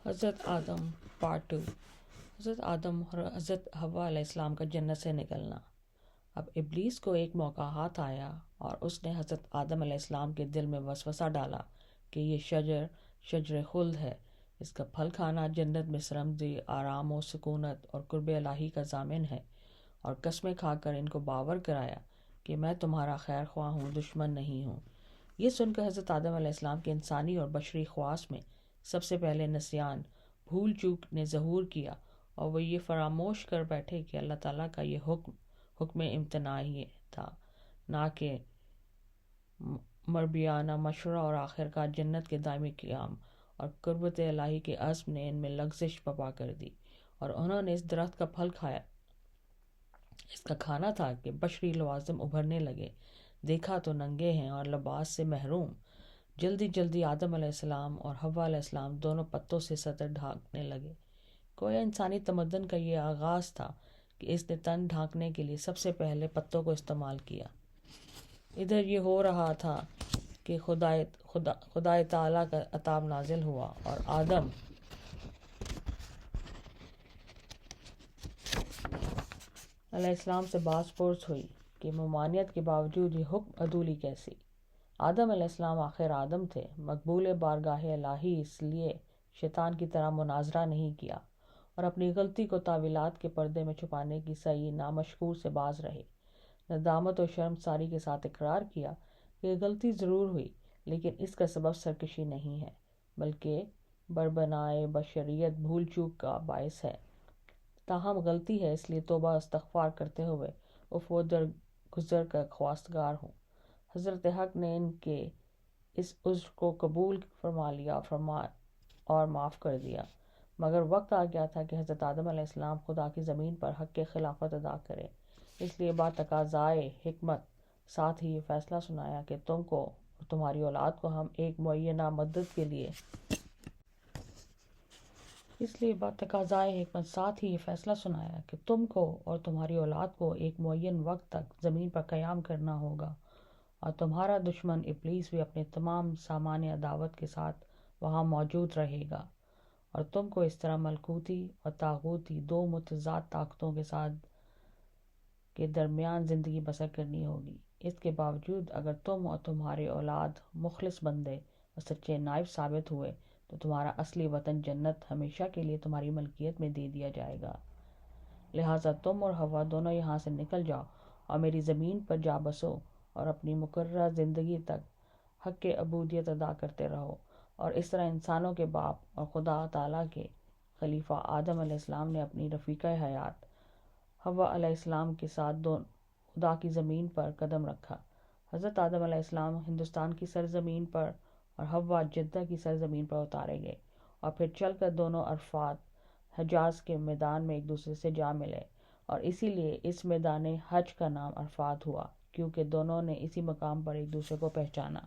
حضرت آدم پارٹ 2۔ حضرت آدم اور حضرت حوا علیہ السلام کا جنت سے نکلنا۔ اب ابلیس کو ایک موقع ہاتھ آیا اور اس نے حضرت آدم علیہ السلام کے دل میں وسوسہ ڈالا کہ یہ شجر خلد ہے، اس کا پھل کھانا جنت میں سرمدی، آرام و سکونت اور قرب الہی کا ضامن ہے، اور قسمیں کھا کر ان کو باور کرایا کہ میں تمہارا خیر خواہ ہوں، دشمن نہیں ہوں۔ یہ سن کر حضرت آدم علیہ السلام کے انسانی اور بشری خواص میں سب سے پہلے نسیان، بھول چوک نے ظہور کیا، اور وہ یہ فراموش کر بیٹھے کہ اللہ تعالیٰ کا یہ حکم امتناعی تھا، نہ کہ مربیانہ مشورہ، اور آخرکار جنت کے دائمی قیام اور قربت الہی کے عزم نے ان میں لغزش برپا کر دی، اور انہوں نے اس درخت کا پھل کھایا۔ اس کا کھانا تھا کہ بشری لوازم ابھرنے لگے، دیکھا تو ننگے ہیں اور لباس سے محروم۔ جلدی آدم علیہ السلام اور حوا علیہ السلام دونوں پتوں سے سطر ڈھانکنے لگے۔ گویا انسانی تمدن کا یہ آغاز تھا کہ اس نے تن ڈھانکنے کے لیے سب سے پہلے پتوں کو استعمال کیا۔ ادھر یہ ہو رہا تھا کہ خدا تعالیٰ کا عتاب نازل ہوا اور آدم علیہ السلام سے باز پرس ہوئی کہ ممانعت کے باوجود یہ حکم عدولی کیسی۔ آدم علیہ السلام آخر آدم تھے، مقبول بارگاہ الہی، اس لیے شیطان کی طرح مناظرہ نہیں کیا اور اپنی غلطی کو تاویلات کے پردے میں چھپانے کی سعی نامشکور سے باز رہے۔ ندامت و شرمساری کے ساتھ اقرار کیا کہ غلطی ضرور ہوئی، لیکن اس کا سبب سرکشی نہیں ہے، بلکہ بربنائے بشریت بھول چوک کا باعث ہے۔ تاہم غلطی ہے، اس لیے توبہ استغفار کرتے ہوئے افو درگزر کا خواستگار ہوں۔ حضرت حق نے ان کے اس عذر کو قبول فرما لیا اور معاف کر دیا، مگر وقت آ گیا تھا کہ حضرت آدم علیہ السلام خدا کی زمین پر حق کے خلافت ادا کرے۔ اس لیے با تقاضائے حکمت ساتھ ہی یہ فیصلہ سنایا کہ تم کو اور تمہاری اولاد کو ہم ایک معینہ مدت معین وقت تک زمین پر قیام کرنا ہوگا، اور تمہارا دشمن ابلیس بھی اپنے تمام سامان عداوت کے ساتھ وہاں موجود رہے گا، اور تم کو اس طرح ملکوتی اور طاغوتی دو متضاد طاقتوں کے درمیان زندگی بسر کرنی ہوگی۔ اس کے باوجود اگر تم اور تمہارے اولاد مخلص بندے اور سچے نائب ثابت ہوئے تو تمہارا اصلی وطن جنت ہمیشہ کے لیے تمہاری ملکیت میں دے دیا جائے گا۔ لہٰذا تم اور حوا دونوں یہاں سے نکل جاؤ اور میری زمین پر جا بسو، اور اپنی مقررہ زندگی تک حق عبودیت ادا کرتے رہو، اور اس طرح انسانوں کے باپ اور خدا تعالیٰ کے خلیفہ آدم علیہ السلام نے اپنی رفیقہ حیات حوا علیہ السلام کے ساتھ خدا کی زمین پر قدم رکھا۔ حضرت آدم علیہ السلام ہندوستان کی سرزمین پر اور حوا جدہ کی سرزمین پر اتارے گئے، اور پھر چل کر دونوں عرفات حجاز کے میدان میں ایک دوسرے سے جا ملے، اور اسی لیے اس میدان حج کا نام عرفات ہوا، کیونکہ دونوں نے اسی مقام پر ایک دوسرے کو پہچانا۔